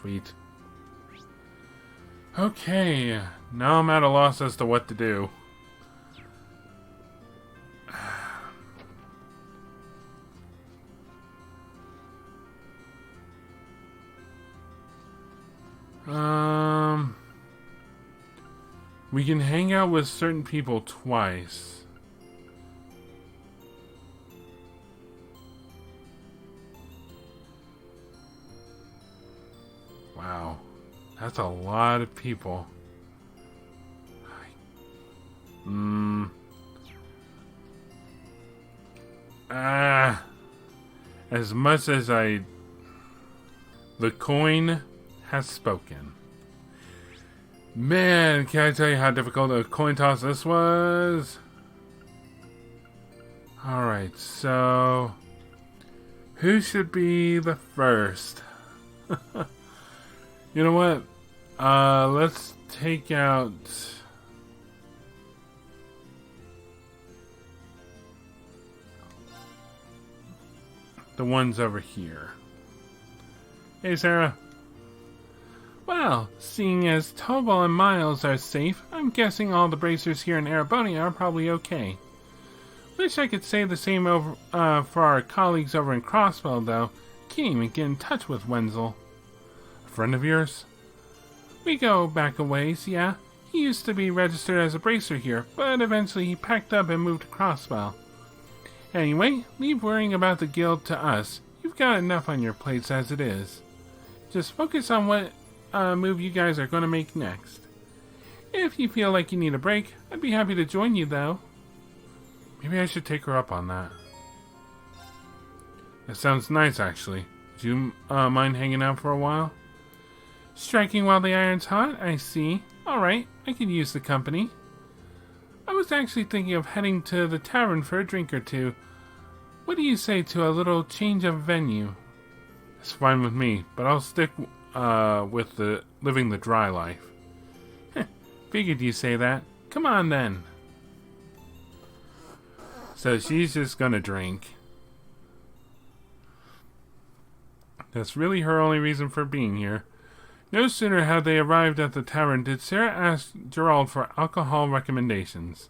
Sweet. Okay, now I'm at a loss as to what to do. We can hang out with certain people twice. Wow, that's a lot of people. As much as the coin has spoken. Man, can I tell you how difficult a coin toss this was? Alright, so who should be the first? You know what? Let's take out the ones over here. Hey, Sarah. Well, seeing as Tobal and Miles are safe, I'm guessing all the bracers here in Erebonia are probably okay. Wish I could say the same over for our colleagues over in Crosswell, though. Can't even get in touch with Wenzel. A friend of yours? We go back a ways, yeah. He used to be registered as a bracer here, but eventually he packed up and moved to Crosswell. Anyway, leave worrying about the guild to us. You've got enough on your plates as it is. Just focus on what move you guys are going to make next. If you feel like you need a break, I'd be happy to join you, though. Maybe I should take her up on that. That sounds nice, actually. Do you mind hanging out for a while? Striking while the iron's hot, I see. Alright, I could use the company. I was actually thinking of heading to the tavern for a drink or two. What do you say to a little change of venue? It's fine with me, but I'll stick with the living the dry life. Figured you say that. Come on then. So she's just gonna drink. That's really her only reason for being here. No sooner had they arrived at the tavern did Sarah ask Gerald for alcohol recommendations.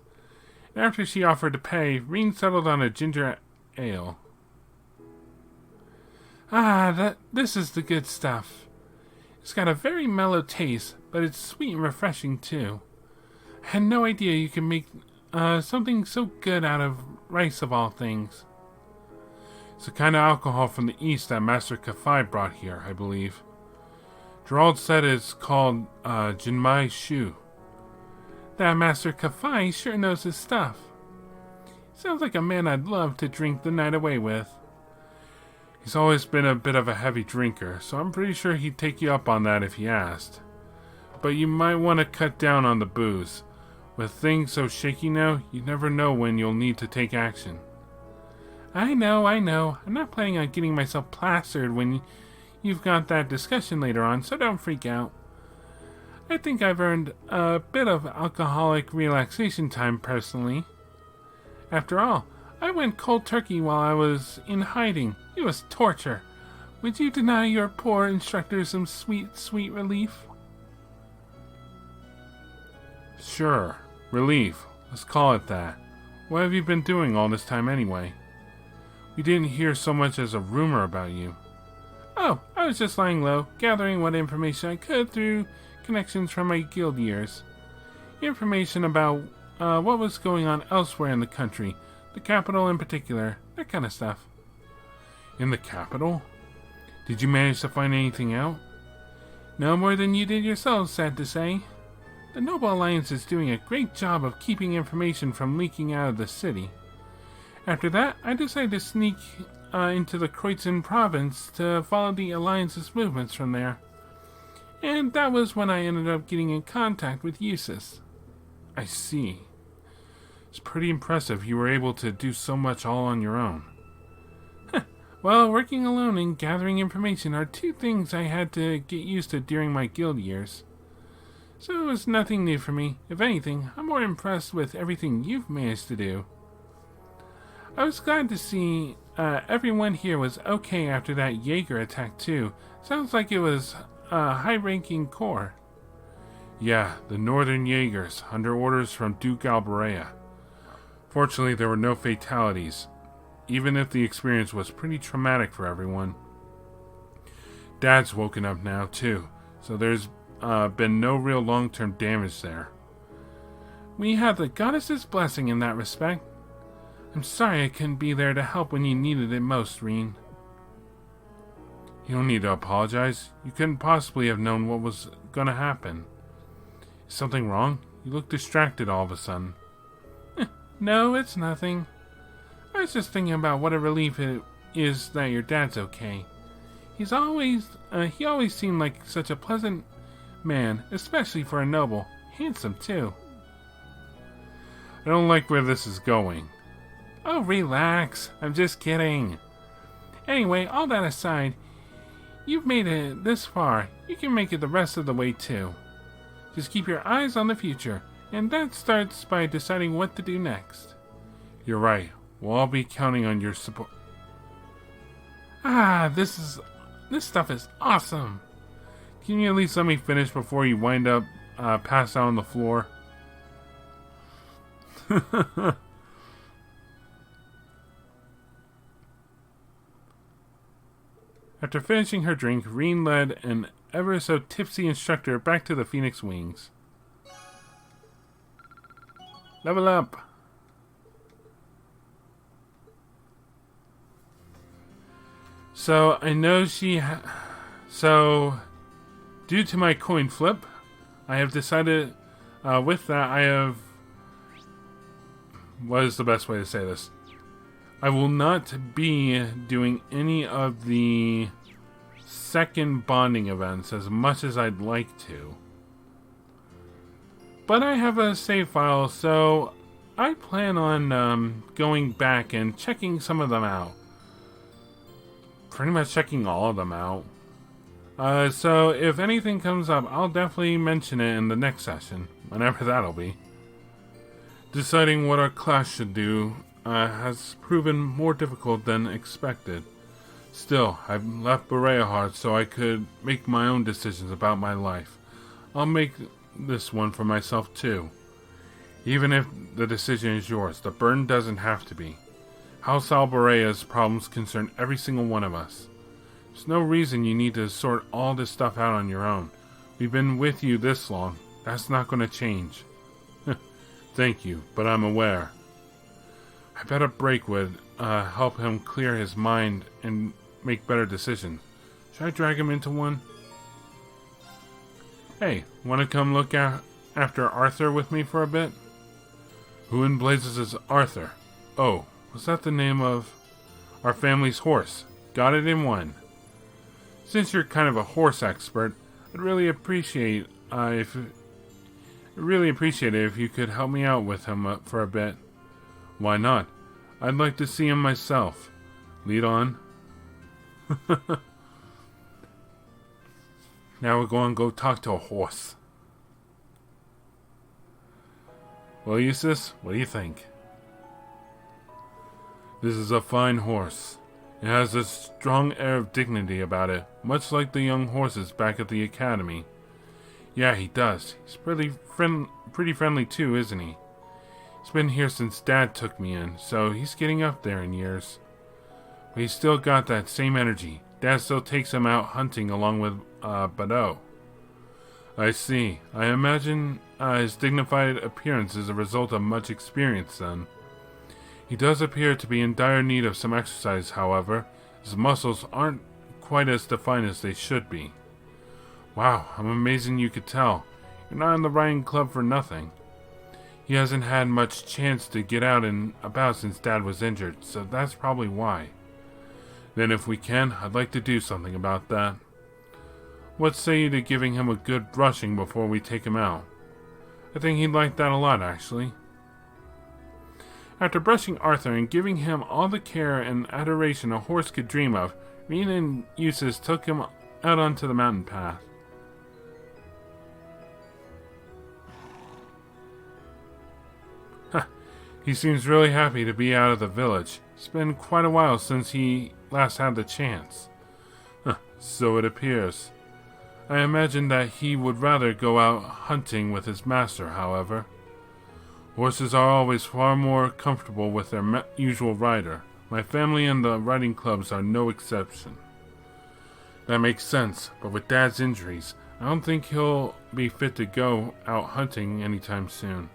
After she offered to pay, Reen settled on a ginger ale. This is the good stuff. It's got a very mellow taste, but it's sweet and refreshing too. I had no idea you could make something so good out of rice of all things. It's the kind of alcohol from the east that Master Kafai brought here, I believe. Gerald said it's called Jinmai Shu. That Master Kafai sure knows his stuff. Sounds like a man I'd love to drink the night away with. He's always been a bit of a heavy drinker, so I'm pretty sure he'd take you up on that if he asked. But you might want to cut down on the booze. With things so shaky now, you never know when you'll need to take action. I know. I'm not planning on getting myself plastered when you've got that discussion later on, so don't freak out. I think I've earned a bit of alcoholic relaxation time personally. After all, I went cold turkey while I was in hiding. It was torture. Would you deny your poor instructor some sweet, sweet relief? Sure. Relief. Let's call it that. What have you been doing all this time anyway? We didn't hear so much as a rumor about you. Oh, I was just lying low, gathering what information I could through connections from my guild years. Information about what was going on elsewhere in the country, the capital in particular, that kind of stuff. In the capital? Did you manage to find anything out? No more than you did yourself, sad to say. The Noble Alliance is doing a great job of keeping information from leaking out of the city. After that, I decided to sneak into the Kreutzen province to follow the Alliance's movements from there. And that was when I ended up getting in contact with Eustace. I see. It's pretty impressive you were able to do so much all on your own. Well, working alone and gathering information are two things I had to get used to during my guild years. So it was nothing new for me. If anything, I'm more impressed with everything you've managed to do. I was glad to see everyone here was okay after that Jaeger attack too. Sounds like it was high-ranking corps. Yeah, the Northern Jaegers, under orders from Duke Alberea. Fortunately, there were no fatalities, even if the experience was pretty traumatic for everyone. Dad's woken up now, too, so there's been no real long-term damage there. We have the goddess's blessing in that respect. I'm sorry I couldn't be there to help when you needed it most, Reen. You don't need to apologize. You couldn't possibly have known what was going to happen. Is something wrong? You look distracted all of a sudden. No, it's nothing. I was just thinking about what a relief it is that your dad's okay. He always seemed like such a pleasant man, especially for a noble. Handsome, too. I don't like where this is going. Oh, relax. I'm just kidding. Anyway, all that aside, you've made it this far. You can make it the rest of the way, too. Just keep your eyes on the future, and that starts by deciding what to do next. You're right. We'll all be counting on your support. This stuff is awesome. Can you at least let me finish before you wind up pass out on the floor? After finishing her drink, Reen led an ever so tipsy instructor back to the Phoenix Wings. Level up! So, I know due to my coin flip, I have decided, with that, what is the best way to say this? I will not be doing any of the second bonding events as much as I'd like to. But I have a save file, so I plan on going back and checking some of them out. Pretty much checking all of them out. So if anything comes up, I'll definitely mention it in the next session, whenever that'll be. Deciding what our class should do has proven more difficult than expected. Still, I've left Berea hard so I could make my own decisions about my life. I'll make this one for myself too. Even if the decision is yours, the burden doesn't have to be. House Alberea's problems concern every single one of us. There's no reason you need to sort all this stuff out on your own. We've been with you this long. That's not going to change. Thank you, but I'm aware. I bet a break would help him clear his mind and make better decisions. Should I drag him into one? Hey, want to come look after Arthur with me for a bit? Who in blazes is Arthur? Oh, was that the name of our family's horse? Got it in one. Since you're kind of a horse expert, I'd really appreciate it if you could help me out with him for a bit. Why not? I'd like to see him myself. Lead on. Now we're going to go talk to a horse. Well, Eustace, what do you think? This is a fine horse. It has a strong air of dignity about it, much like the young horses back at the academy. Yeah, he does. He's pretty friendly too, isn't he? He's been here since Dad took me in, so he's getting up there in years. But he's still got that same energy. Dad still takes him out hunting along with Badeau. I see. I imagine his dignified appearance is a result of much experience then. He does appear to be in dire need of some exercise, however. His muscles aren't quite as defined as they should be. Wow, I'm amazing you could tell. You're not in the riding club for nothing. He hasn't had much chance to get out and about since Dad was injured, so that's probably why. Then if we can, I'd like to do something about that. What say you to giving him a good brushing before we take him out? I think he'd like that a lot, actually. After brushing Arthur and giving him all the care and adoration a horse could dream of, Reen and Eustace took him out onto the mountain path. He seems really happy to be out of the village. It's been quite a while since he last had the chance. So it appears. I imagine that he would rather go out hunting with his master, however. Horses are always far more comfortable with their usual rider. My family and the riding clubs are no exception. That makes sense, but with Dad's injuries, I don't think he'll be fit to go out hunting anytime soon.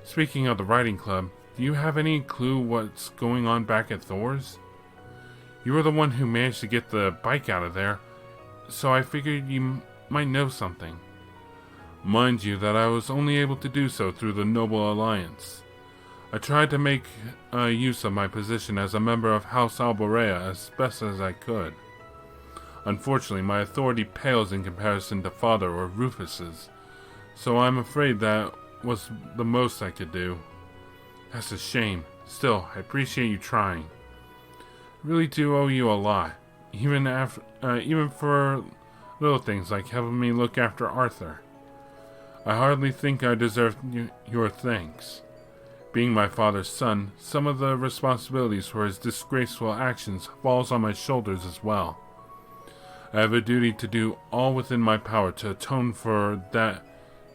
Speaking of the riding club, do you have any clue what's going on back at Thor's? You were the one who managed to get the bike out of there, so I figured you might know something. Mind you that I was only able to do so through the Noble Alliance. I tried to make use of my position as a member of House Alborea as best as I could. Unfortunately, my authority pales in comparison to Father or Rufus's, so I'm afraid that was the most I could do. That's a shame. Still, I appreciate you trying. I really do owe you a lot, even for little things like helping me look after Arthur. I hardly think I deserve your thanks. Being my father's son, some of the responsibilities for his disgraceful actions falls on my shoulders as well. I have a duty to do all within my power to atone for that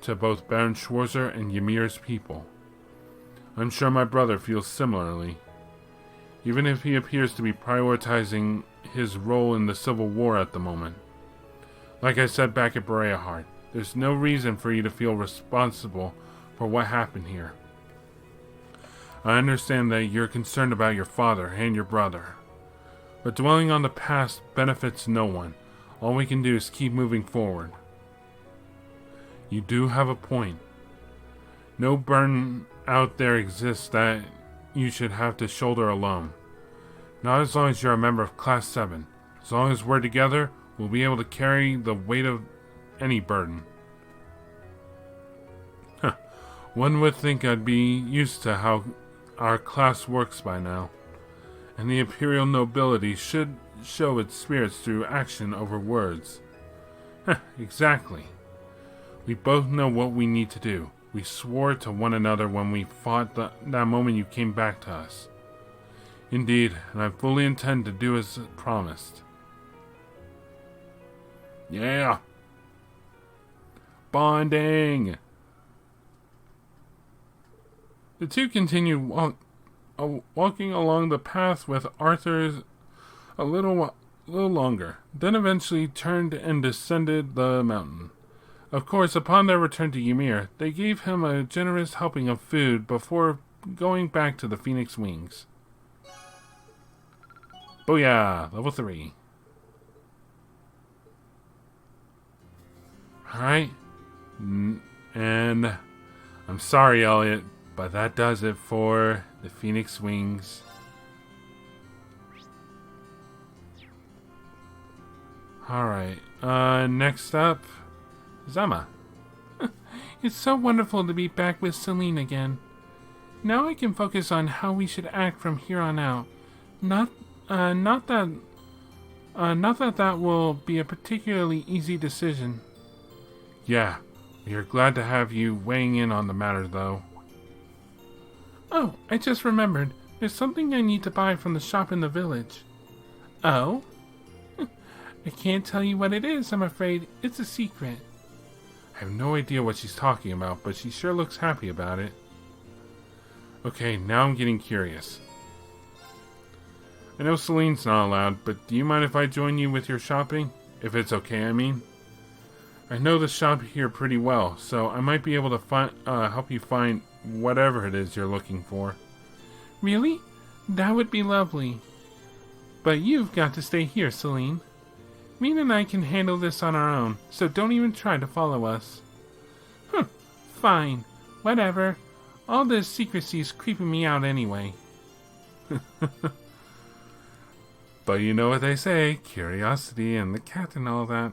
to both Baron Schwarzer and Ymir's people. I'm sure my brother feels similarly, even if he appears to be prioritizing his role in the Civil War at the moment. Like I said back at Bereahart, there's no reason for you to feel responsible for what happened here. I understand that you're concerned about your father and your brother, but dwelling on the past benefits no one. All we can do is keep moving forward. You do have a point. No burden out there exists that you should have to shoulder alone. Not as long as you're a member of Class 7. As long as we're together, we'll be able to carry the weight of any burden. One would think I'd be used to how our class works by now, and the Imperial nobility should show its spirits through action over words. Exactly. We both know what we need to do. We swore to one another when we fought that moment you came back to us. Indeed, and I fully intend to do as promised. Yeah! Bonding! The two continued walking along the path with Arthur a little longer, then eventually turned and descended the mountain. Of course, upon their return to Ymir, they gave him a generous helping of food before going back to the Phoenix Wings. Booyah! Level 3. Alright. And I'm sorry, Elliot, but that does it for the Phoenix Wings. Alright. Next up is Emma. It's so wonderful to be back with Celine again. Now I can focus on how we should act from here on out. Not that that will be a particularly easy decision. Yeah, we are glad to have you weighing in on the matter, though. Oh, I just remembered. There's something I need to buy from the shop in the village. Oh? I can't tell you what it is, I'm afraid. It's a secret. I have no idea what she's talking about, but she sure looks happy about it. Okay, now I'm getting curious. I know Celine's not allowed, but do you mind if I join you with your shopping? If it's okay, I mean. I know the shop here pretty well, so I might be able to help you find whatever it is you're looking for. Really? That would be lovely. But you've got to stay here, Celine. Mina and I can handle this on our own, so don't even try to follow us. Fine. Whatever. All this secrecy's creeping me out anyway. But you know what they say, curiosity and the cat and all that.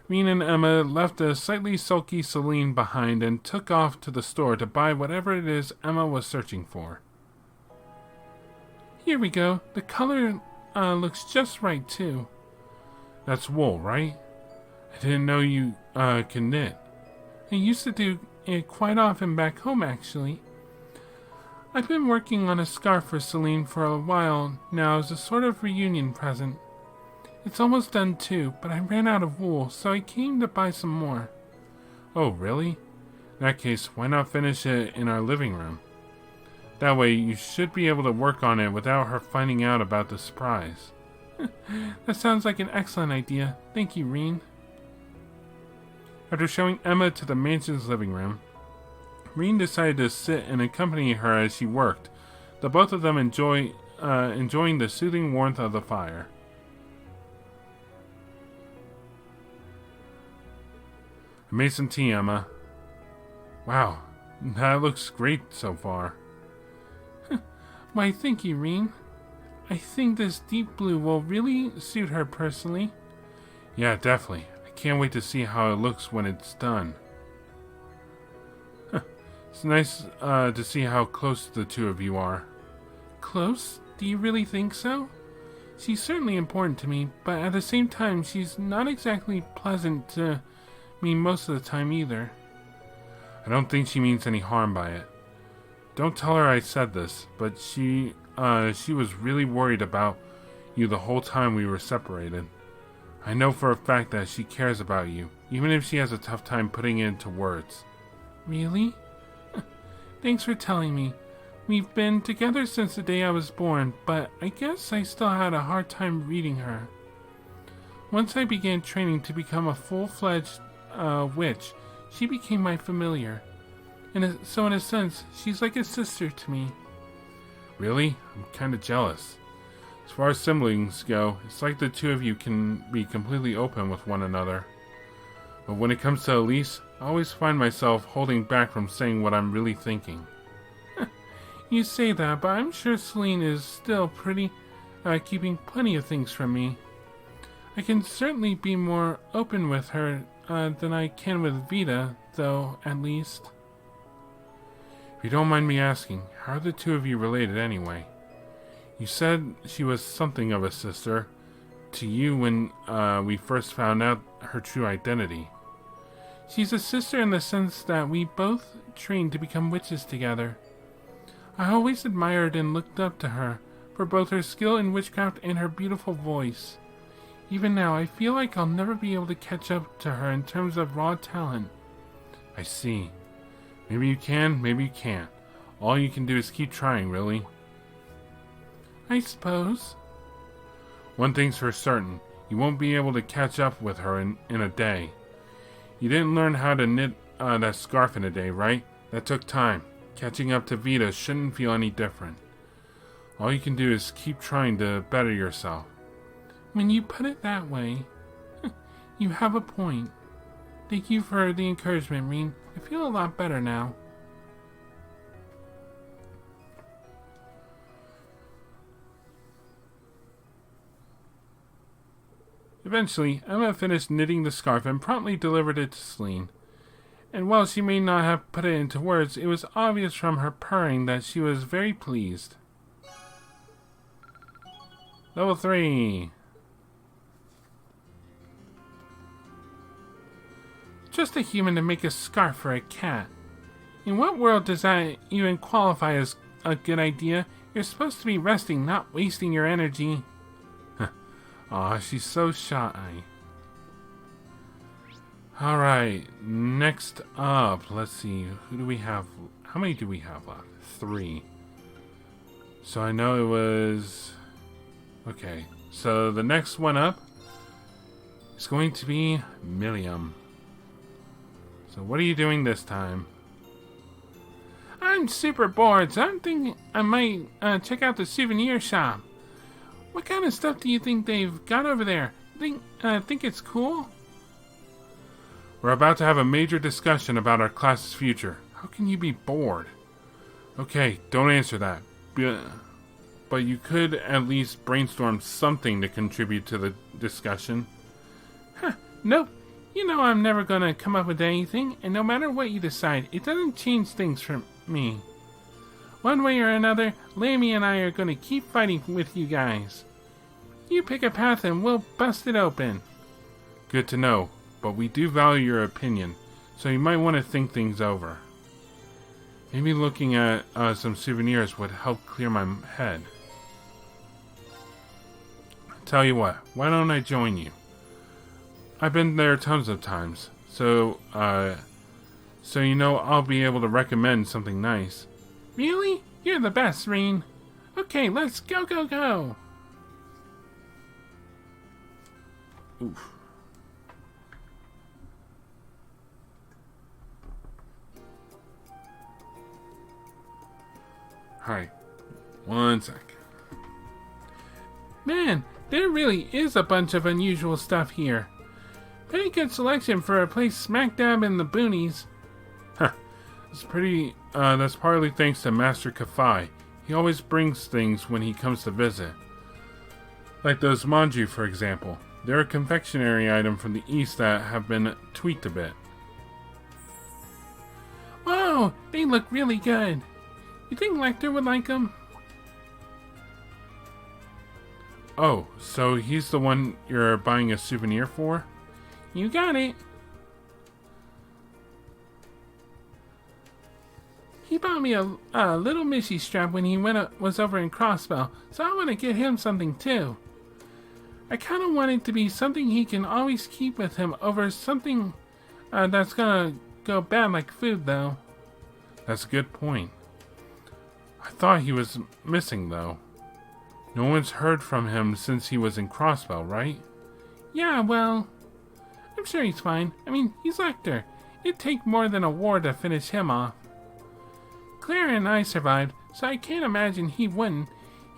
Mina and Emma left a slightly sulky Celine behind and took off to the store to buy whatever it is Emma was searching for. Here we go. The color looks just right, too. That's wool, right? I didn't know you can knit. I used to do it quite often back home, actually. I've been working on a scarf for Celine for a while now as a sort of reunion present. It's almost done too, but I ran out of wool, so I came to buy some more. Oh, really? In that case, why not finish it in our living room? That way, you should be able to work on it without her finding out about the surprise. That sounds like an excellent idea. Thank you, Reen. After showing Emma to the mansion's living room, Reen decided to sit and accompany her as she worked, the both of them enjoying the soothing warmth of the fire. I made some tea, Emma. Wow, that looks great so far. Why, thank you, Reen. I think this deep blue will really suit her personally. Yeah, definitely. I can't wait to see how it looks when it's done. It's nice to see how close the two of you are. Close? Do you really think so? She's certainly important to me, but at the same time, she's not exactly pleasant to me most of the time either. I don't think she means any harm by it. Don't tell her I said this, but she was really worried about you the whole time we were separated. I know for a fact that she cares about you, even if she has a tough time putting it into words. Really? Thanks for telling me. We've been together since the day I was born, but I guess I still had a hard time reading her. Once I began training to become a full-fledged witch, she became my familiar. So in a sense, she's like a sister to me. Really? I'm kind of jealous. As far as siblings go, it's like the two of you can be completely open with one another. But when it comes to Elise, I always find myself holding back from saying what I'm really thinking. You say that, but I'm sure Celine is still keeping plenty of things from me. I can certainly be more open with her than I can with Vita, though, at least. If you don't mind me asking, how are the two of you related anyway? You said she was something of a sister to you when we first found out her true identity. She's a sister in the sense that we both trained to become witches together. I always admired and looked up to her for both her skill in witchcraft and her beautiful voice. Even now, I feel like I'll never be able to catch up to her in terms of raw talent. I see. Maybe you can, maybe you can't. All you can do is keep trying, really. I suppose. One thing's for certain. You won't be able to catch up with her in a day. You didn't learn how to knit that scarf in a day, right? That took time. Catching up to Vita shouldn't feel any different. All you can do is keep trying to better yourself. When you put it that way, you have a point. Thank you for the encouragement, Reen. I feel a lot better now. Eventually, Emma finished knitting the scarf and promptly delivered it to Celine. And while she may not have put it into words, it was obvious from her purring that she was very pleased. Level 3. Just a human to make a scarf for a cat. In what world does that even qualify as a good idea? You're supposed to be resting, not wasting your energy. Aw, she's so shy. Alright, next up, let's see, who do we have? How many do we have left? 3. So I know it was... Okay, so the next one up is going to be Milliam. So what are you doing this time? I'm super bored, so I'm thinking I might check out the souvenir shop. What kind of stuff do you think they've got over there? Think it's cool? We're about to have a major discussion about our class's future. How can you be bored? Okay, don't answer that. But you could at least brainstorm something to contribute to the discussion. Nope. You know I'm never gonna come up with anything, and no matter what you decide, it doesn't change things for me. One way or another, Lammy and I are gonna keep fighting with you guys. You pick a path and we'll bust it open. Good to know, but we do value your opinion, so you might want to think things over. Maybe looking at some souvenirs would help clear my head. Tell you what, why don't I join you? I've been there tons of times, so you know I'll be able to recommend something nice. Really? You're the best, Reen. Okay, let's go, go, go. Oof. Alright, one sec. Man, there really is a bunch of unusual stuff here. Pretty good selection for a place smack dab in the boonies. Huh. That's partly thanks to Master Kafai. He always brings things when he comes to visit. Like those manju, for example. They're a confectionery item from the east that have been tweaked a bit. Whoa, they look really good. You think Lecter would like them? Oh, so he's the one you're buying a souvenir for? You got it. He bought me a little Missy strap when he was over in Crossbell, so I want to get him something too. I kind of want it to be something he can always keep with him over something that's gonna go bad like food, though. That's a good point. I thought he was missing, though. No one's heard from him since he was in Crossbell, right? Yeah, well, I'm sure he's fine. I mean, he's Lecter. It'd take more than a war to finish him off. Clara and I survived, so I can't imagine he wouldn't.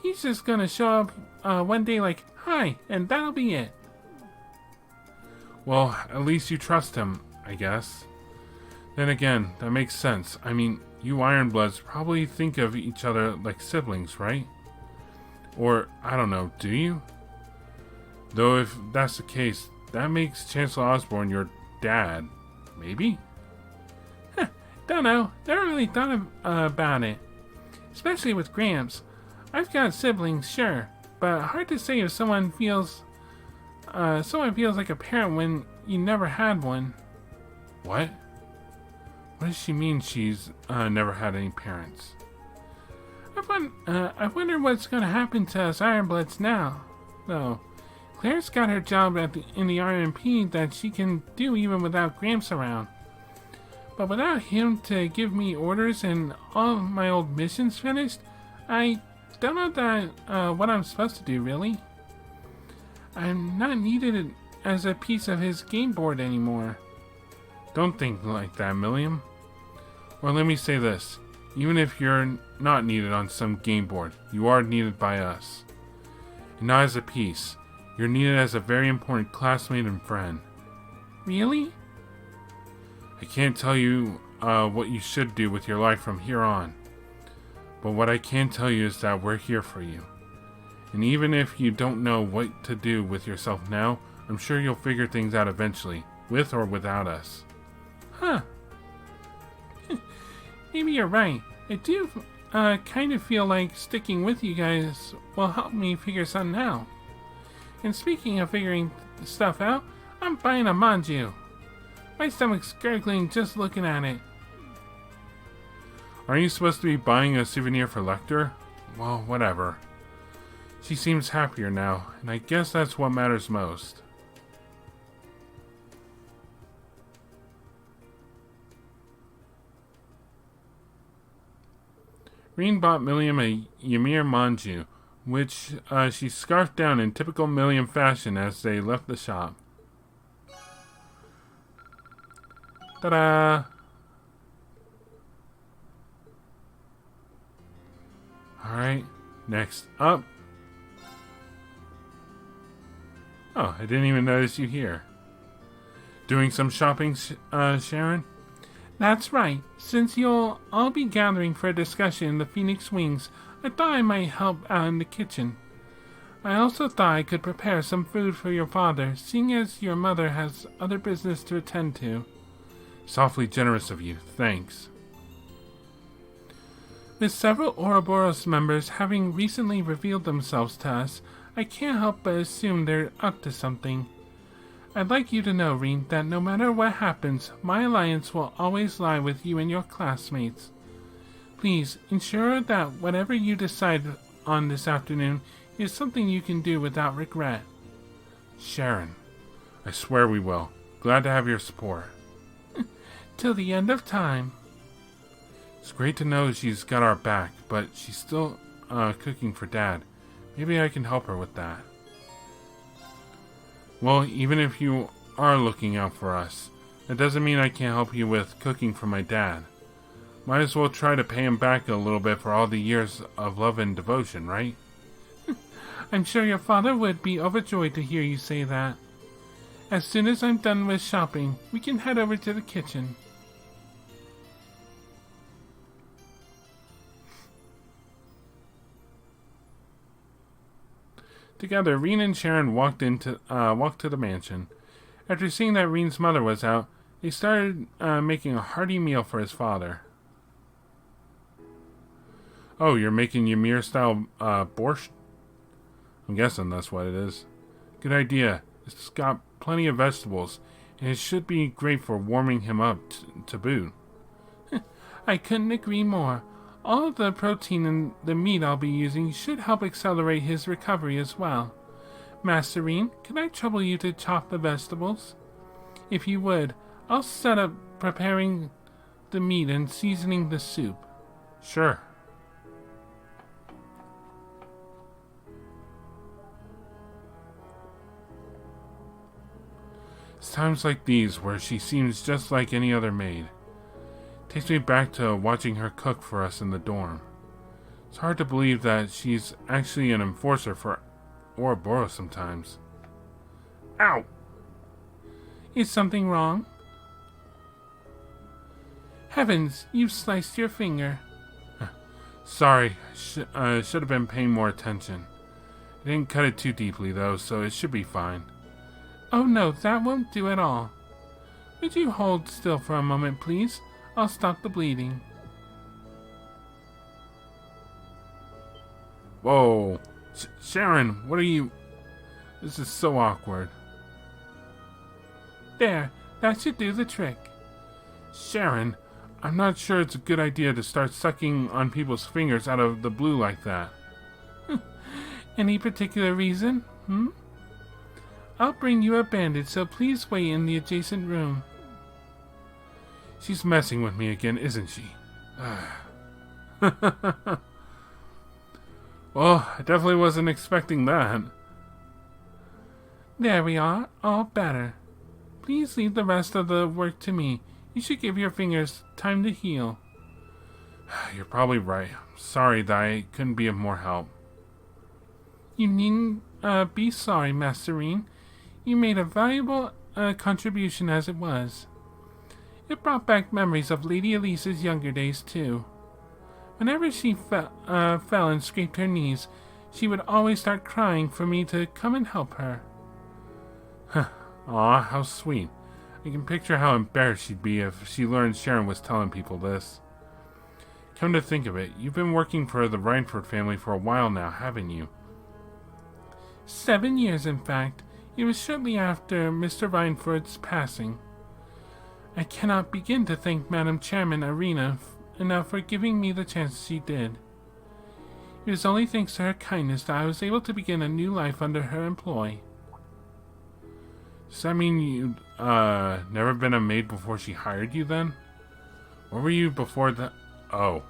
He's just gonna show up one day like, hi, and that'll be it. Well, at least you trust him, I guess. Then again, that makes sense. I mean, you Ironbloods probably think of each other like siblings, right? Or, I don't know, do you? Though if that's the case, that makes Chancellor Osborne your dad. Maybe? Huh, don't know. Never really thought about it. Especially with Gramps. I've got siblings, sure. But hard to say if someone feels like a parent when you never had one. What? What does she mean she's never had any parents? I wonder what's going to happen to us Ironbloods now, though. Claire's got her job in the RMP that she can do even without Gramps around. But without him to give me orders and all of my old missions finished, I don't know what I'm supposed to do, really. I'm not needed as a piece of his game board anymore. Don't think like that, Milliam. Or let me say this. Even if you're not needed on some game board, you are needed by us. And not as a piece. You're needed as a very important classmate and friend. Really? I can't tell you what you should do with your life from here on. But what I can tell you is that we're here for you. And even if you don't know what to do with yourself now, I'm sure you'll figure things out eventually, with or without us. Huh. Maybe you're right. I do kind of feel like sticking with you guys will help me figure something out. And speaking of figuring stuff out, I'm buying a manju. My stomach's gurgling just looking at it. Aren't you supposed to be buying a souvenir for Lecter? Well, whatever. She seems happier now, and I guess that's what matters most. Reen bought Milliam a Ymir manju, which she scarfed down in typical Milliam fashion as they left the shop. Ta-da! Alright, next up. Oh, I didn't even notice you here. Doing some shopping, Sharon? That's right. Since you'll all be gathering for a discussion in the Phoenix Wings, I thought I might help out in the kitchen. I also thought I could prepare some food for your father, seeing as your mother has other business to attend to. Softly generous of you, thanks. With several Ouroboros members having recently revealed themselves to us, I can't help but assume they're up to something. I'd like you to know, Reen, that no matter what happens, my alliance will always lie with you and your classmates. Please, ensure that whatever you decide on this afternoon It is something you can do without regret. Sharon, I swear we will. Glad to have your support. Till the end of time. It's great to know she's got our back, but she's still cooking for Dad. Maybe I can help her with that. Well, even if you are looking out for us, that doesn't mean I can't help you with cooking for my dad. Might as well try to pay him back a little bit for all the years of love and devotion, right? I'm sure your father would be overjoyed to hear you say that. As soon as I'm done with shopping, we can head over to the kitchen. Together, Reen and Sharon walked to the mansion. After seeing that Reen's mother was out, they started making a hearty meal for his father. Oh, you're making Ymir-style borscht? I'm guessing that's what it is. Good idea. It's got plenty of vegetables, and it should be great for warming him up to boot. I couldn't agree more. All of the protein and the meat I'll be using should help accelerate his recovery as well. Master Reen, can I trouble you to chop the vegetables? If you would, I'll set up preparing the meat and seasoning the soup. Sure. It's times like these where she seems just like any other maid. Takes me back to watching her cook for us in the dorm. It's hard to believe that she's actually an enforcer for Ouroboros sometimes. Ow! Is something wrong? Heavens, you've sliced your finger. Sorry, I should have been paying more attention. I didn't cut it too deeply though, so it should be fine. Oh no, that won't do at all. Would you hold still for a moment, please? I'll stop the bleeding. Whoa. Sharon, what are you... This is so awkward. There, that should do the trick. Sharon, I'm not sure it's a good idea to start sucking on people's fingers out of the blue like that. Any particular reason? I'll bring you a bandage, so please wait in the adjacent room. She's messing with me again, isn't she? Well, I definitely wasn't expecting that. There we are, all better. Please leave the rest of the work to me. You should give your fingers time to heal. You're probably right. I'm sorry that I couldn't be of more help. You needn't be sorry, Master Reen. You made a valuable contribution as it was. It brought back memories of Lady Elise's younger days, too. Whenever she fell and scraped her knees, she would always start crying for me to come and help her. Aw, how sweet. I can picture how embarrassed she'd be if she learned Sharon was telling people this. Come to think of it, you've been working for the Reinford family for a while now, haven't you? 7 years, in fact. It was shortly after Mr. Reinford's passing. I cannot begin to thank Madam Chairman Arena enough for giving me the chance she did. It was only thanks to her kindness that I was able to begin a new life under her employ. Does that mean you'd never been a maid before she hired you then? Where were you before that? Oh.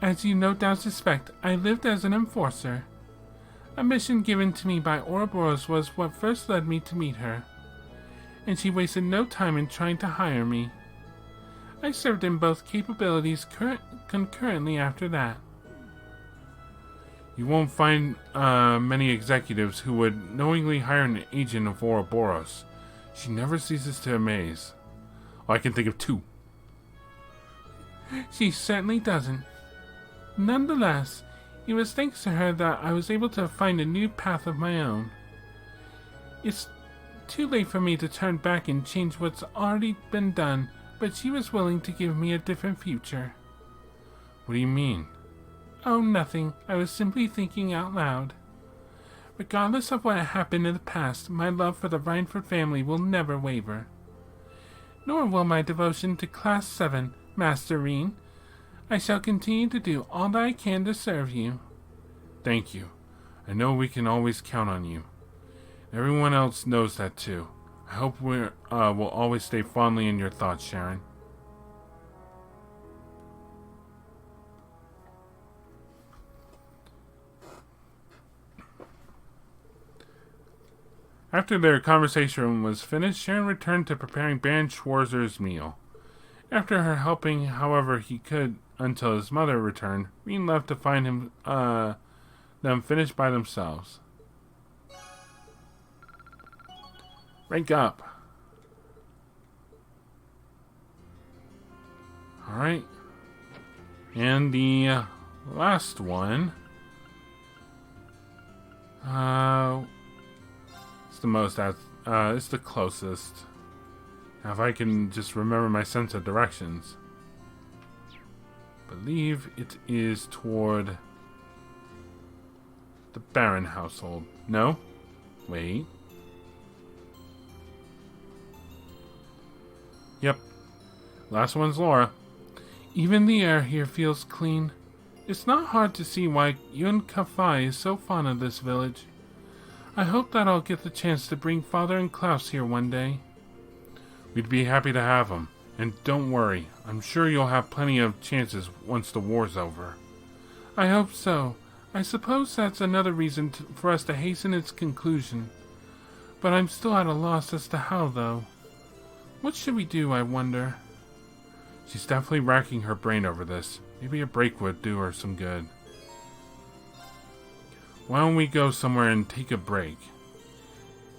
As you no doubt suspect, I lived as an enforcer. A mission given to me by Ouroboros was what first led me to meet her, and she wasted no time in trying to hire me. I served in both capabilities concurrently after that. You won't find many executives who would knowingly hire an agent of Ouroboros. She never ceases to amaze. Well, I can think of two. She certainly doesn't. Nonetheless, it was thanks to her that I was able to find a new path of my own. It's too late for me to turn back and change what's already been done, but she was willing to give me a different future. What do you mean? Oh, nothing. I was simply thinking out loud. Regardless of what happened in the past, my love for the Reinford family will never waver. Nor will my devotion to Class 7, Master Reen. I shall continue to do all that I can to serve you. Thank you. I know we can always count on you. Everyone else knows that too. I hope we'll always stay fondly in your thoughts, Sharon. After their conversation was finished, Sharon returned to preparing Baron Schwarzer's meal. After her helping however he could until his mother returned, Reen left to find them finished by themselves. Rank up. Alright. And the last one. It's the most, it's the closest. Now if I can just remember my sense of directions. Believe it is toward the Baron household. No? Wait. Yep. Last one's Laura. Even the air here feels clean. It's not hard to see why Yun Kafai is so fond of this village. I hope that I'll get the chance to bring Father and Klaus here one day. We'd be happy to have him. And don't worry, I'm sure you'll have plenty of chances once the war's over. I hope so. I suppose that's another reason for us to hasten its conclusion. But I'm still at a loss as to how, though. What should we do, I wonder? She's definitely racking her brain over this. Maybe a break would do her some good. Why don't we go somewhere and take a break?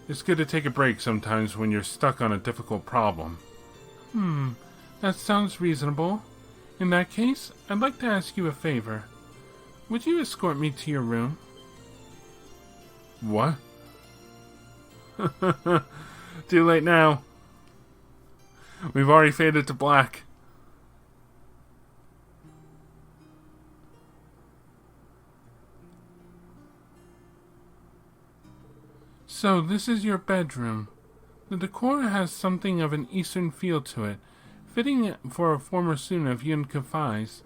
It's good to take a break sometimes when you're stuck on a difficult problem. That sounds reasonable. In that case, I'd like to ask you a favor. Would you escort me to your room? What? Too late now. We've already faded to black. So, this is your bedroom. The decor has something of an Eastern feel to it, fitting for a former student of Yun Kafai's.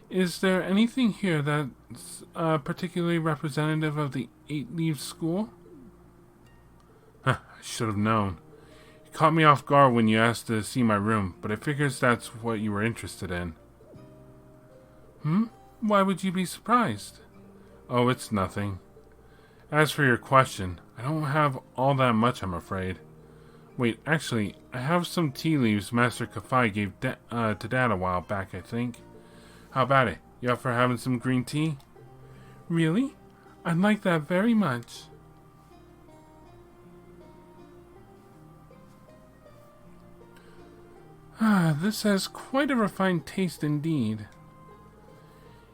Is there anything here that's particularly representative of the Eight Leaves School? I should have known. You caught me off guard when you asked to see my room, but I figures that's what you were interested in. Why would you be surprised? Oh, it's nothing. As for your question, I don't have all that much, I'm afraid. Wait, actually, I have some tea leaves Master Kafai gave to Dad a while back, I think. How about it? You up for having some green tea? Really? I'd like that very much. This has quite a refined taste indeed.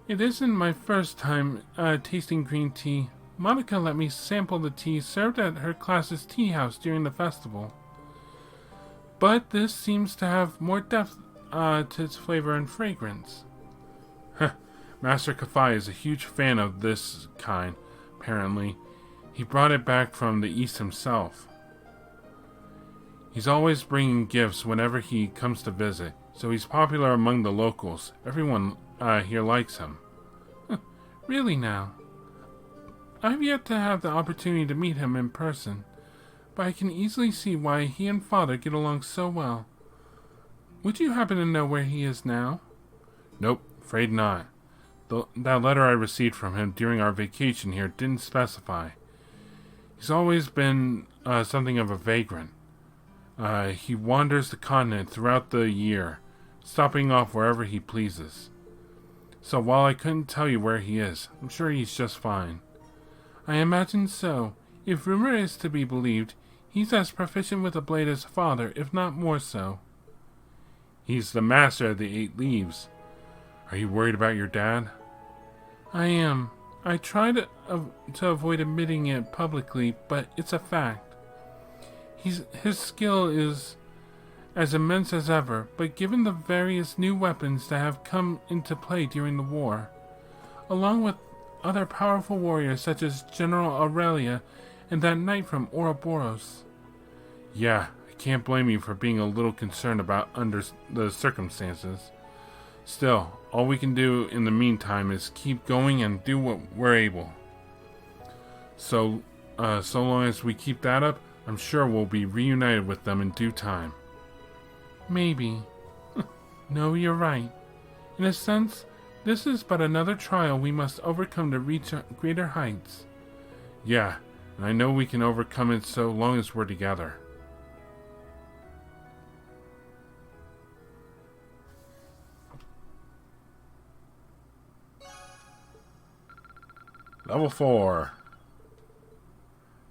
It isn't my first time tasting green tea. Monica let me sample the tea served at her class's tea house during the festival. But this seems to have more depth to its flavor and fragrance. Master Kafai is a huge fan of this kind, apparently. He brought it back from the East himself. He's always bringing gifts whenever he comes to visit, so he's popular among the locals. Everyone here likes him. Really now? I've yet to have the opportunity to meet him in person, but I can easily see why he and Father get along so well. Would you happen to know where he is now? Nope, afraid not. That letter I received from him during our vacation here didn't specify. He's always been something of a vagrant. He wanders the continent throughout the year, stopping off wherever he pleases. So while I couldn't tell you where he is, I'm sure he's just fine. I imagine so. If rumor is to be believed, he's as proficient with a blade as Father, if not more so. He's the master of the Eight Leaves. Are you worried about your dad? I am. I try to avoid admitting it publicly, but it's a fact. His skill is as immense as ever, but given the various new weapons that have come into play during the war, along with other powerful warriors such as General Aurelia and that knight from Ouroboros. Yeah, I can't blame you for being a little concerned about under the circumstances. Still, all we can do in the meantime is keep going and do what we're able. So long as we keep that up, I'm sure we'll be reunited with them in due time. Maybe. No, you're right. In a sense, this is but another trial we must overcome to reach greater heights. Yeah, and I know we can overcome it so long as we're together. Level 4.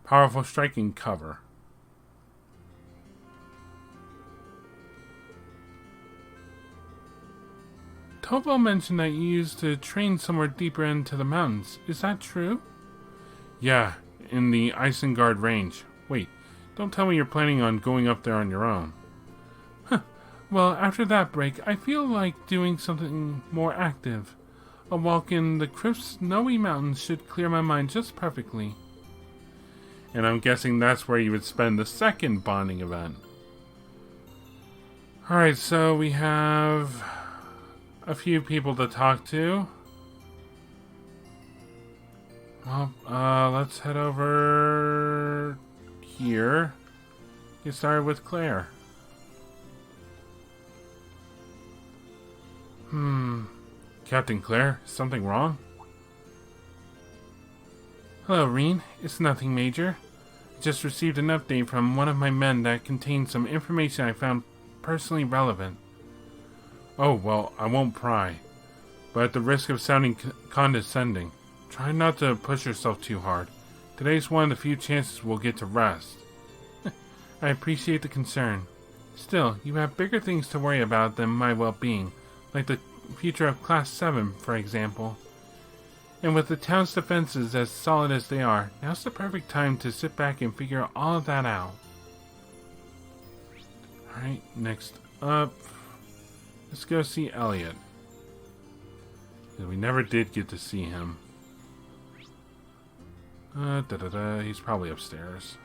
Powerful striking cover. Tovo mentioned that you used to train somewhere deeper into the mountains. Is that true? Yeah, in the Isengard range. Wait, don't tell me you're planning on going up there on your own. Huh. Well, after that break, I feel like doing something more active. A walk in the crisp, snowy mountains should clear my mind just perfectly. And I'm guessing that's where you would spend the second bonding event. Alright, so we have a few people to talk to. Well, let's head over here. Get started with Claire. Captain Claire, is something wrong? Hello, Reen. It's nothing major. I just received an update from one of my men that contains some information I found personally relevant. Oh, well, I won't pry. But at the risk of sounding condescending, try not to push yourself too hard. Today's one of the few chances we'll get to rest. I appreciate the concern. Still, you have bigger things to worry about than my well-being, like the future of Class 7, for example. And with the town's defenses as solid as they are, now's the perfect time to sit back and figure all of that out. Alright, next up, let's go see Elliot. We never did get to see him. He's probably upstairs.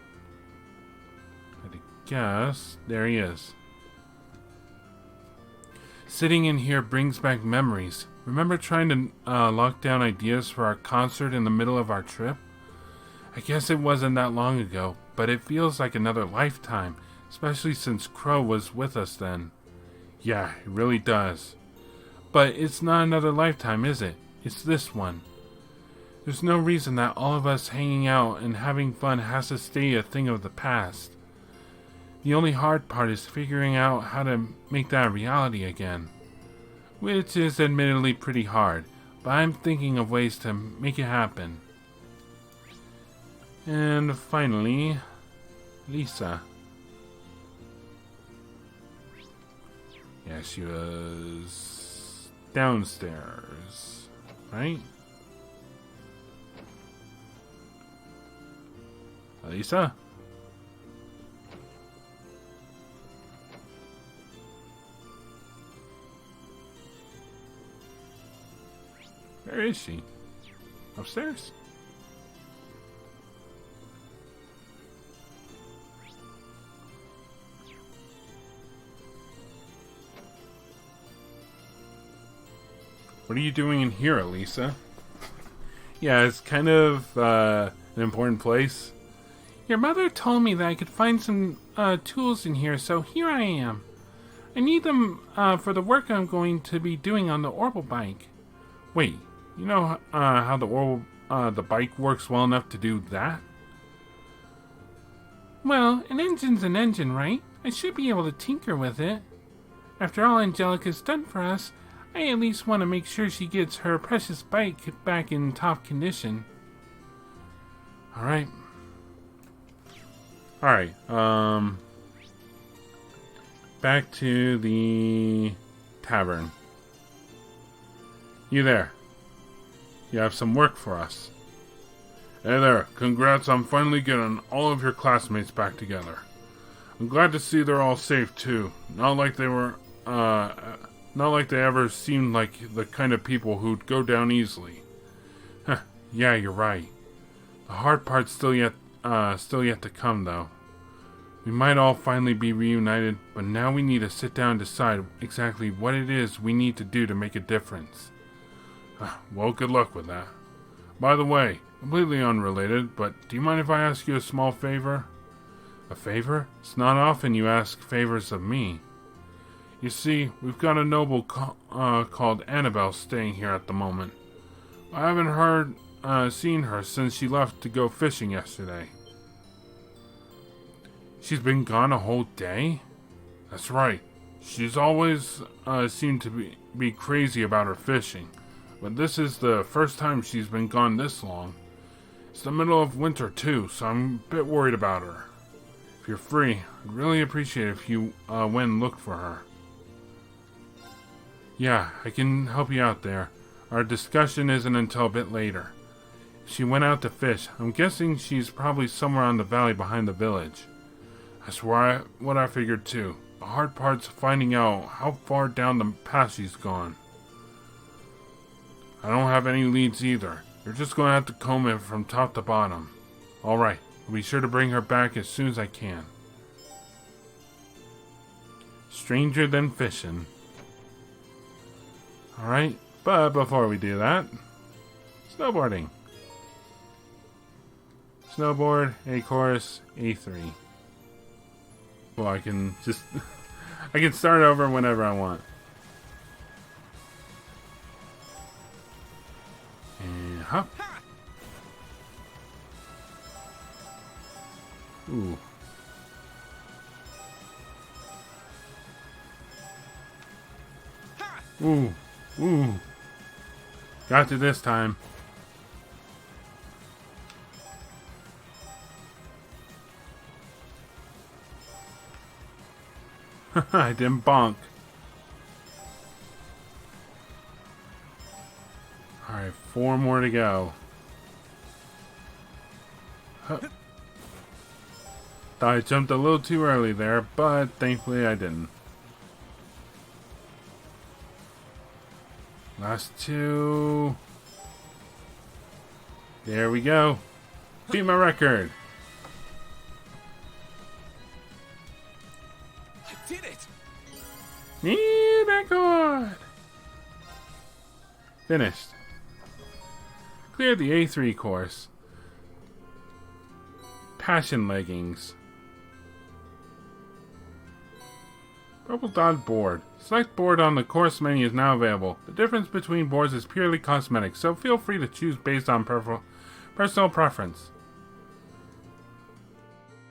I'd guess. There he is. Sitting in here brings back memories. Remember trying to lock down ideas for our concert in the middle of our trip? I guess it wasn't that long ago, but it feels like another lifetime, especially since Crow was with us then. Yeah, it really does. But it's not another lifetime, is it? It's this one. There's no reason that all of us hanging out and having fun has to stay a thing of the past. The only hard part is figuring out how to make that a reality again. Which is admittedly pretty hard, but I'm thinking of ways to make it happen. And finally, Lisa. Yeah, she was downstairs, right? Lisa? Where is she? Upstairs? What are you doing in here, Elisa? Yeah, it's kind of an important place. Your mother told me that I could find some tools in here, so here I am. I need them for the work I'm going to be doing on the Orbital bike. Wait, you know how the bike works well enough to do that? Well, an engine's an engine, right? I should be able to tinker with it. After all Angelica's done for us, I at least want to make sure she gets her precious bike back in top condition. Alright. Back to the tavern. You there. You have some work for us. Hey there, congrats on finally getting all of your classmates back together. I'm glad to see they're all safe too. Not like they ever seemed like the kind of people who'd go down easily. Yeah, you're right. The hard part's still yet to come though. We might all finally be reunited, but now we need to sit down and decide exactly what it is we need to do to make a difference. Well, good luck with that. By the way, completely unrelated, but do you mind if I ask you a small favor? A favor? It's not often you ask favors of me. You see, we've got a noble called Annabelle staying here at the moment. I haven't seen her since she left to go fishing yesterday. She's been gone a whole day? That's right. She's always seemed to be crazy about her fishing, but this is the first time she's been gone this long. It's the middle of winter too, so I'm a bit worried about her. If you're free, I'd really appreciate it if you went and looked for her. Yeah, I can help you out there. Our discussion isn't until a bit later. She went out to fish. I'm guessing she's probably somewhere on the valley behind the village. That's what I figured too. The hard part's finding out how far down the path she's gone. I don't have any leads either. You're just going to have to comb it from top to bottom. Alright, I'll be sure to bring her back as soon as I can. Stranger than fishing. Alright, but before we do that, snowboarding. Snowboard, A course, A3. Well, I can just I can start over whenever I want. And hop. Ooh. Ooh. Ooh. Got you this time. I didn't bonk. Alright, 4 more to go. Huh. Thought I jumped a little too early there, but thankfully I didn't. Last 2. There we go. Beat my record. I did it. New record. Finished. Cleared the A3 course. Passion leggings. Purple dot board. Select board on the course menu is now available. The difference between boards is purely cosmetic, so feel free to choose based on personal preference.